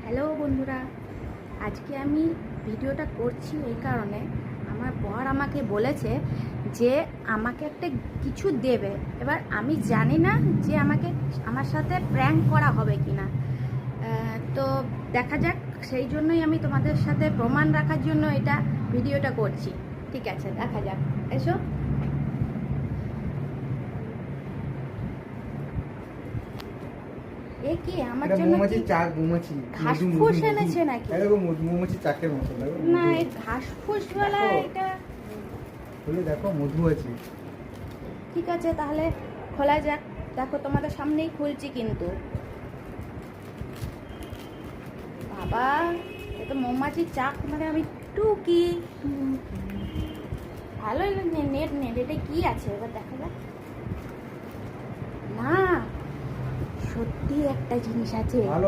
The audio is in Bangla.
হ্যালো বন্ধুরা, আজকে আমি ভিডিওটা করছি এই কারণে, আমার বর আমাকে বলেছে যে আমাকে একটা কিছু দেবে। এবার আমি জানি না যে আমার সাথে প্র্যাঙ্ক করা হবে কি না। তো দেখা যাক, সেই জন্যই আমি তোমাদের সাথে প্রমাণ রাখার জন্য এটা ভিডিওটা করছি। ঠিক আছে, দেখা যাক, এসো। এ কি আমার জন্য মৌমাছি চাক, মৌমাছি ঘাস ফুস এনেছে নাকি? এরকম মৌমাছি চাকের মতো না, এই ঘাস ফুসওয়ালা এটা। বলে দেখো মধু আছে। ঠিক আছে, তাহলে খোলা যাক। দেখো, তোমাদের সামনেই খুলছি কিন্তু। বাবা, এটা মৌমাছির চাক, মানে আমি টুকি ভালোই নেট এটা কি আছে এবার দেখা যাক। না, সত্যি একটা জিনিস আছে। ভালো